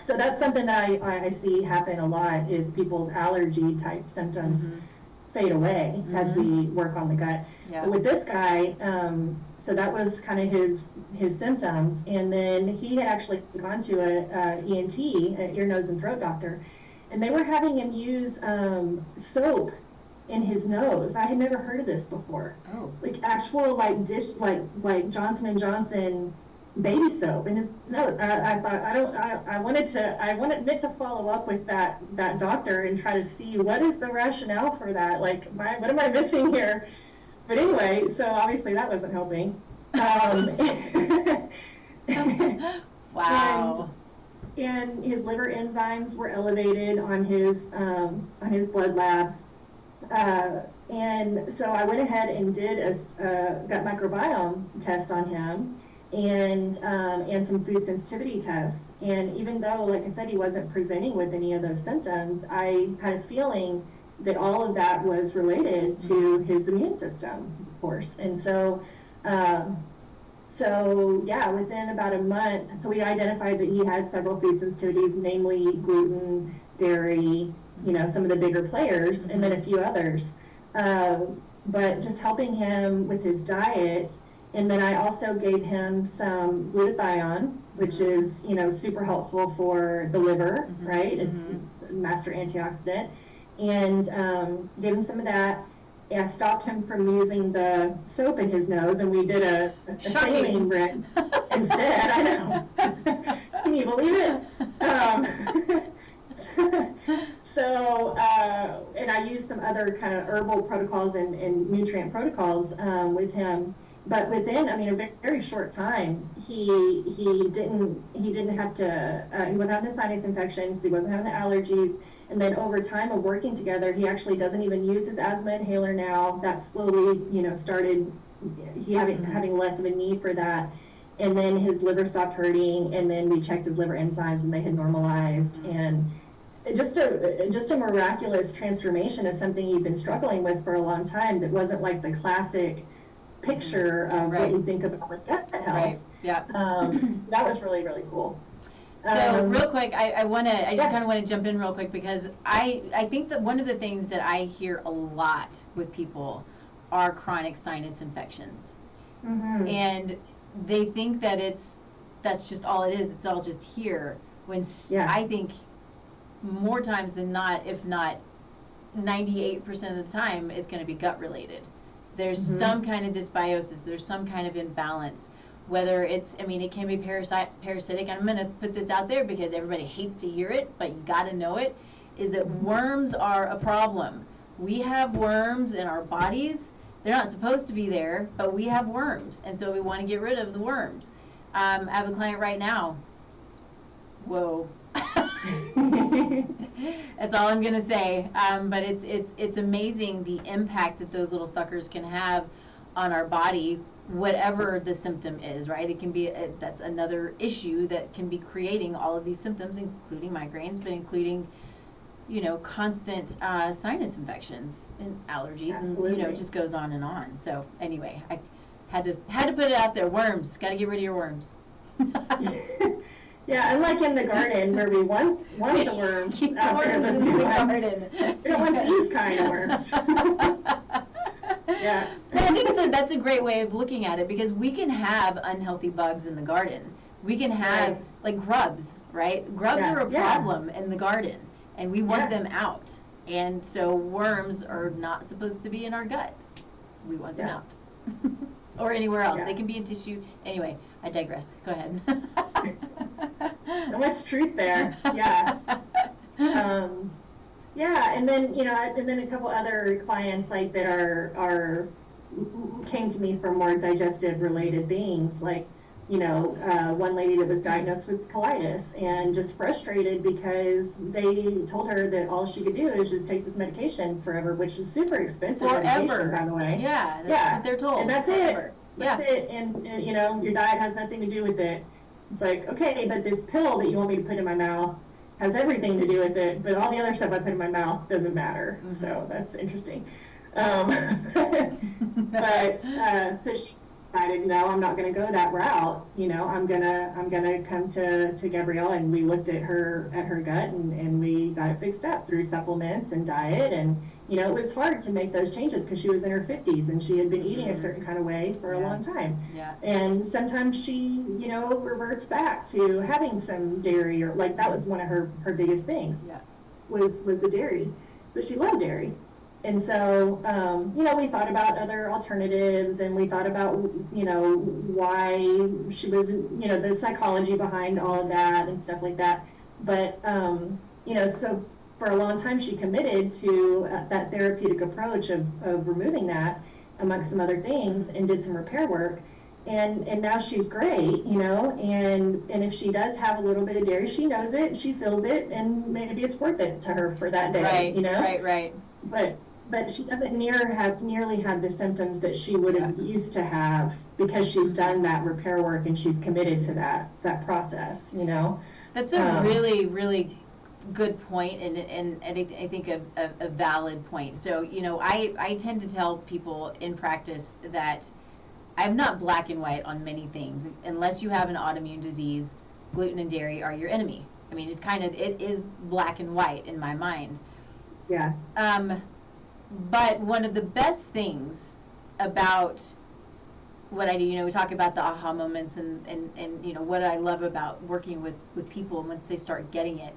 So that's something that I see happen a lot, is people's allergy type symptoms fade away as we work on the gut. But with this guy, so that was kind of his symptoms, and then he had actually gone to a ENT, an ear, nose, and throat doctor, and they were having him use soap in his nose. I had never heard of this before. Like actual like Johnson & Johnson baby soap in his nose. I thought I wanted meant to follow up with that doctor and try to see what is the rationale for that. Like, what am I missing here? But anyway, so obviously that wasn't helping. Wow. And his liver enzymes were elevated on his blood labs. And so I went ahead and did a gut microbiome test on him, and some food sensitivity tests. And even though, like I said, he wasn't presenting with any of those symptoms, I had a feeling that all of that was related to his immune system, of course. And so, yeah, within about a month, so we identified that he had several food sensitivities, namely gluten, dairy, some of the bigger players, and then a few others. But just helping him with his diet, and then I also gave him some glutathione, which is, super helpful for the liver, right? It's a master antioxidant. And gave him some of that. I stopped him from using the soap in his nose, and we did a saline rinse instead. I know. Can you believe it? And I used some other kind of herbal protocols and nutrient protocols with him. But within, a very short time, he didn't have to. He wasn't having the sinus infections. He wasn't having the allergies. And then over time of working together, he actually doesn't even use his asthma inhaler now. That slowly, started having less of a need for that. And then his liver stopped hurting, and then we checked his liver enzymes, and they had normalized. And just a miraculous transformation of something he'd been struggling with for a long time that wasn't like the classic picture of what you think about with gut health. Right. Yeah. That was really, really cool. So real quick, I just kind of want to jump in real quick, because I think that one of the things that I hear a lot with people are chronic sinus infections. And they think that that's just all it is. It's all just here. When I think more times than not, if not 98% of the time, it's going to be gut related. There's some kind of dysbiosis. There's some kind of imbalance. Whether it's, it can be parasitic. I'm going to put this out there because everybody hates to hear it, but you got to know it, is that worms are a problem. We have worms in our bodies. They're not supposed to be there, but we have worms, and so we want to get rid of the worms. I have a client right now. Whoa. That's all I'm going to say. But it's amazing the impact that those little suckers can have on our body, whatever the symptom is, right? It can be, that's another issue that can be creating all of these symptoms, including migraines, but including, constant sinus infections and allergies. Absolutely. And, it just goes on and on. So anyway, I had to put it out there. Worms, got to get rid of your worms. Yeah, unlike in the garden where we want the worms out there, but we don't want these kind of worms. Yeah. Well, I think that's a great way of looking at it, because we can have unhealthy bugs in the garden. We can have like grubs, right? Grubs are a problem in the garden, and we want them out. And so worms are not supposed to be in our gut. We want them out. Or anywhere else. They can be in tissue. Anyway, I digress. Go ahead. So much truth there. Yeah. Yeah, and then and then a couple other clients like that are came to me for more digestive related things, like one lady that was diagnosed with colitis and just frustrated because they told her that all she could do is just take this medication forever, which is super expensive medication, by the way. Yeah, that's what they're told. And that's it. That's it. And your diet has nothing to do with it. It's like, okay, but this pill that you want me to put in my mouth has everything to do with it, but all the other stuff I put in my mouth doesn't matter. So that's interesting. But so she decided, no, I'm not going to go that route. I'm gonna come to Gabrielle, and we looked at her gut, and we got it fixed up through supplements and diet. And it was hard to make those changes because she was in her 50s and she had been eating a certain kind of way for a long time. And sometimes she reverts back to having some dairy, or like that was one of her biggest things was the dairy, but she loved dairy. And so, we thought about other alternatives, and we thought about, why she was, the psychology behind all of that and stuff like that. But, so for a long time she committed to that therapeutic approach of removing that amongst some other things, and did some repair work. And now she's great, and if she does have a little bit of dairy, she knows it, she feels it, and maybe it's worth it to her for that day, Right. But she doesn't nearly have the symptoms that she would have used to have, because she's done that repair work and she's committed to that process, That's a really, really good point, and I think a valid point. So, I tend to tell people in practice that I'm not black and white on many things. Unless you have an autoimmune disease, gluten and dairy are your enemy. I mean, it is black and white in my mind. Yeah. But one of the best things about what I do, we talk about the aha moments and what I love about working with people once they start getting it.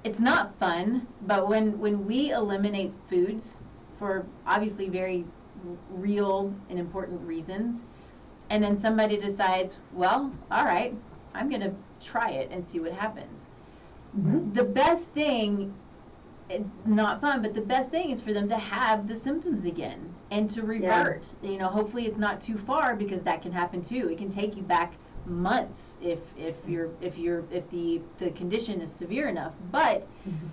It's not fun, but when we eliminate foods for obviously very real and important reasons, and then somebody decides, well, all right, I'm going to try it and see what happens. Mm-hmm. The best thing, it's not fun, but the best thing is for them to have the symptoms again and to revert. Yeah. Hopefully it's not too far, because that can happen too. It can take you back months if the condition is severe enough. But mm-hmm.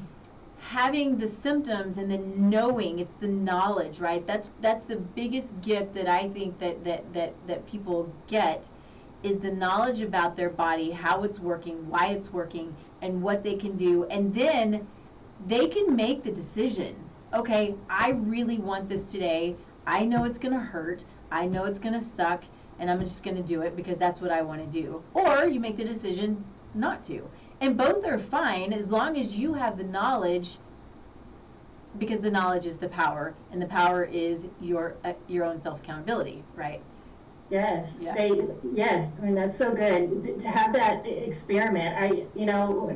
having the symptoms and then knowing, it's the knowledge, right? That's the biggest gift that I think that people get, is the knowledge about their body, how it's working, why it's working, and what they can do. And then they can make the decision, okay, I really want this today. I know it's going to hurt. I know it's going to suck, and I'm just going to do it because that's what I want to do. Or you make the decision not to. And both are fine as long as you have the knowledge, because the knowledge is the power, and the power is your own self-accountability, right? Yes. Yeah. Yes. I mean, that's so good to have that experiment. When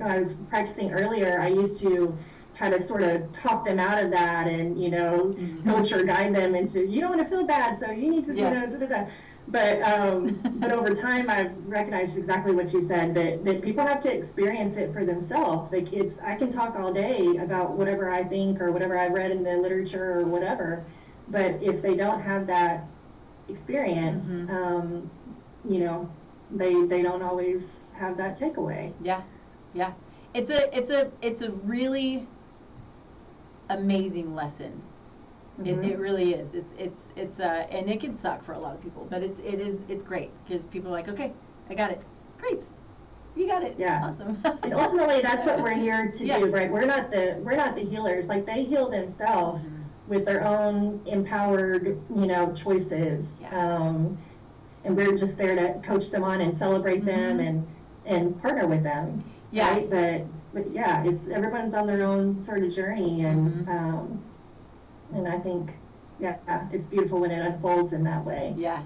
I was practicing earlier, I used to try to sort of talk them out of that, and mm-hmm. coach or guide them into, you don't want to feel bad, so you need to But over time, I've recognized exactly what you said, that people have to experience it for themselves. Like, I can talk all day about whatever I think or whatever I've read in the literature or whatever, but if they don't have that experience, mm-hmm. They don't always have that takeaway. Yeah. It's a really amazing lesson. Mm-hmm. It really is. It's and it can suck for a lot of people, but it's great, because people are like, okay, I got it. Great. You got it. Yeah. Awesome. And ultimately, that's what we're here to do, right? We're not the healers. Like, they heal themselves mm-hmm. with their own empowered, choices. Yeah. And we're just there to coach them on and celebrate mm-hmm. them and partner with them. Yeah. Right? But yeah, everyone's on their own sort of journey, and mm-hmm. And I think, it's beautiful when it unfolds in that way. Yeah,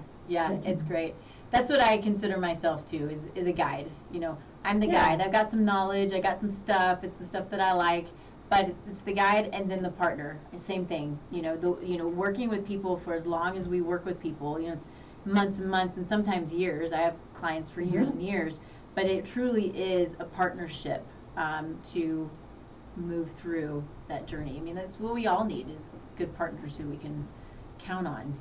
it's great. That's what I consider myself too, is a guide. I'm the guide. I've got some knowledge, I got some stuff. It's the stuff that I like, but it's the guide and then the partner. Same thing. Working with people for as long as we work with people. It's months and months, and sometimes years. I have clients for years mm-hmm. and years, but it truly is a partnership to move through that journey. I mean, that's what we all need, is good partners who we can count on,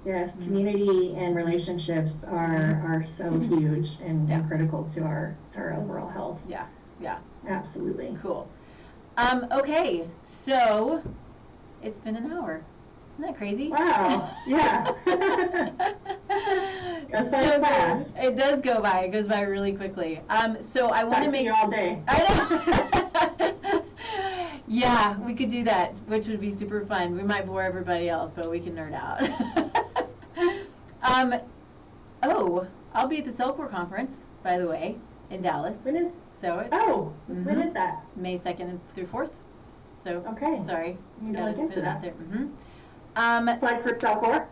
Yes, community and relationships are so huge and critical to our overall health. Yeah. Absolutely. Cool. Okay, so it's been an hour. Isn't that crazy? Wow. Yeah. That's so fast. It does go by. It goes by really quickly. So I want to make you all day. I know. Yeah, we could do that, which would be super fun. We might bore everybody else, but we can nerd out. I'll be at the Cellcore conference, by the way, in Dallas. When is? So it's. Mm-hmm. When is that? May 2nd through 4th. So. Okay. Sorry. You gotta put it out there. Mm-hmm. Applied for Cellcore.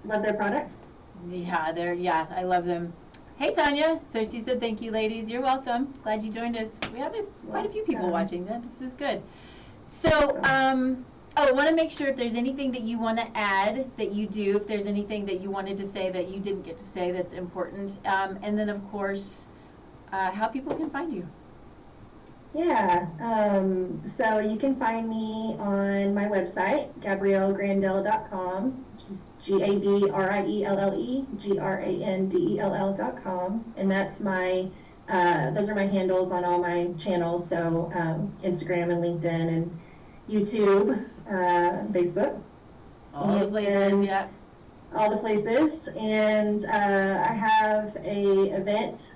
Love their products. Yeah, I love them. Hey, Tanya. So she said, thank you, ladies. You're welcome. Glad you joined us. We have quite a few people watching. This is good. So, Oh, I want to make sure if there's anything that you want to add that you do, if there's anything that you wanted to say that you didn't get to say that's important. And then, of course, how people can find you. Yeah, so you can find me on my website, GabrielleGrandell.com, which is GabrielleGrandell.com, and that's my, those are my handles on all my channels, so Instagram and LinkedIn and YouTube, Facebook. All the places, yeah. All the places, and I have a event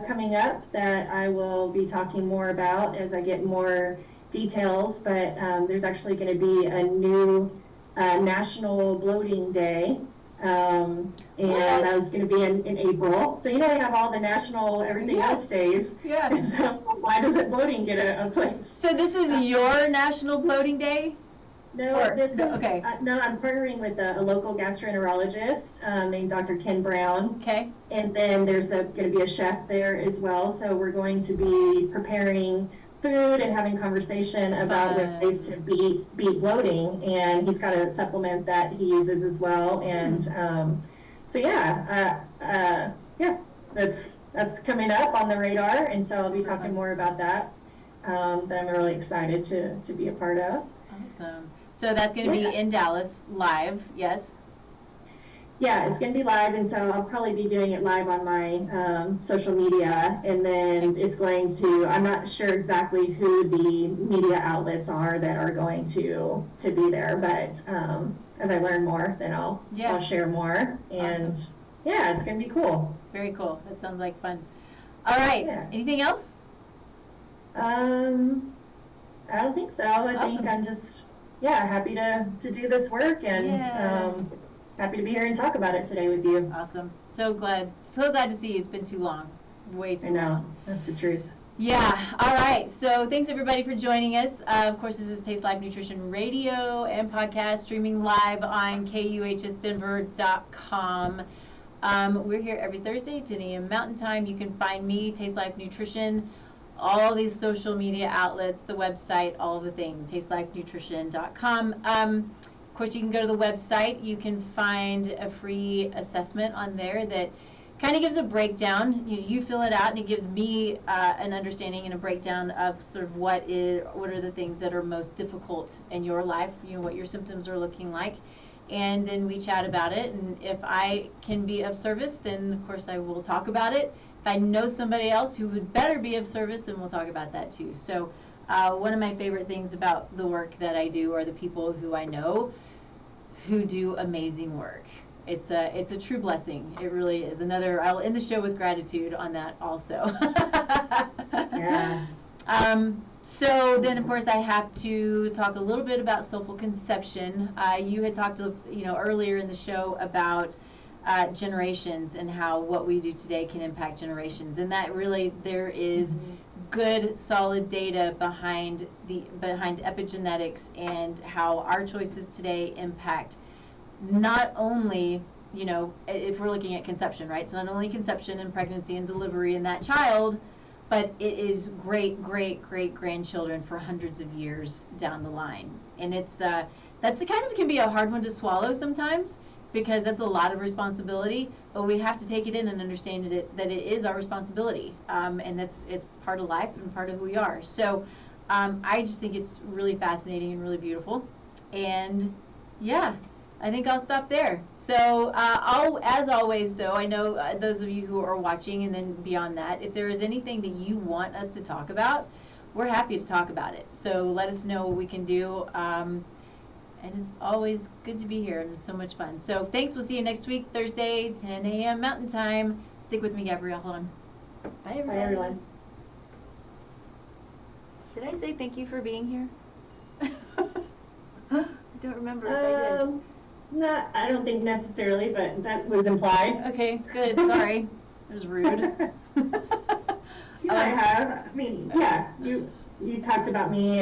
coming up that I will be talking more about as I get more details, but there's actually going to be a new National Bloating Day, and that was going to be in April. So you know they have all the national everything else days. Yeah. And so why doesn't bloating get a place? So this is your National Bloating Day? No, okay. No, I'm partnering with a local gastroenterologist named Dr. Ken Brown. Okay. And then there's going to be a chef there as well. So we're going to be preparing food and having conversation about ways to beat bloating. And he's got a supplement that he uses as well. And so yeah, that's coming up on the radar. And so I'll be talking more about that. That I'm really excited to be a part of. Awesome. So that's going to be in Dallas live, yes? Yeah, it's going to be live, and so I'll probably be doing it live on my social media, and then it's going to, I'm not sure exactly who the media outlets are that are going to be there, but as I learn more, then I'll share more, and yeah, it's going to be cool. Very cool. That sounds like fun. All right. Yeah. Anything else? I don't think so. I think I'm just, happy to do this work and happy to be here and talk about it today with you. Awesome. So glad to see you. It's been too long. Way too long. I know. That's the truth. Yeah. All right. So thanks everybody for joining us. Of course, this is Taste Life Nutrition Radio and podcast streaming live on KUHSdenver.com. We're here every Thursday, 10 a.m. Mountain Time. You can find me, Taste Life Nutrition, all these social media outlets, the website, all the things, tastelifenutrition.com. Of course, you can go to the website. You can find a free assessment on there that kind of gives a breakdown. You fill it out, and it gives me an understanding and a breakdown of sort of what are the things that are most difficult in your life, what your symptoms are looking like. And then we chat about it, and if I can be of service, then of course I will talk about it. If I know somebody else who would better be of service, then we'll talk about that too. So one of my favorite things about the work that I do are the people who I know who do amazing work. It's a true blessing. It really is. I'll end the show with gratitude on that also. Yeah. So then, of course, I have to talk a little bit about soulful conception. You had talked, earlier in the show about generations and how what we do today can impact generations, and that really there is good, solid data behind epigenetics and how our choices today impact not only, if we're looking at conception, right? It's not only conception and pregnancy and delivery in that child, but it is great, great, great grandchildren for hundreds of years down the line. And that's can be a hard one to swallow sometimes, because that's a lot of responsibility, but we have to take it in and understand that it is our responsibility. And it's part of life and part of who we are. So I just think it's really fascinating and really beautiful. And yeah, I think I'll stop there. So as always, though, I know those of you who are watching and then beyond that, if there is anything that you want us to talk about, we're happy to talk about it. So let us know what we can do. And it's always good to be here, and it's so much fun. So thanks. We'll see you next week, Thursday, 10 a.m. Mountain Time. Stick with me, Gabrielle. Hold on. Bye, everybody. Bye, everyone. Did I say thank you for being here? I don't remember if I did. I don't think necessarily, but that was implied. Okay, good. Sorry. It was rude. I have. I mean, yeah, you talked about me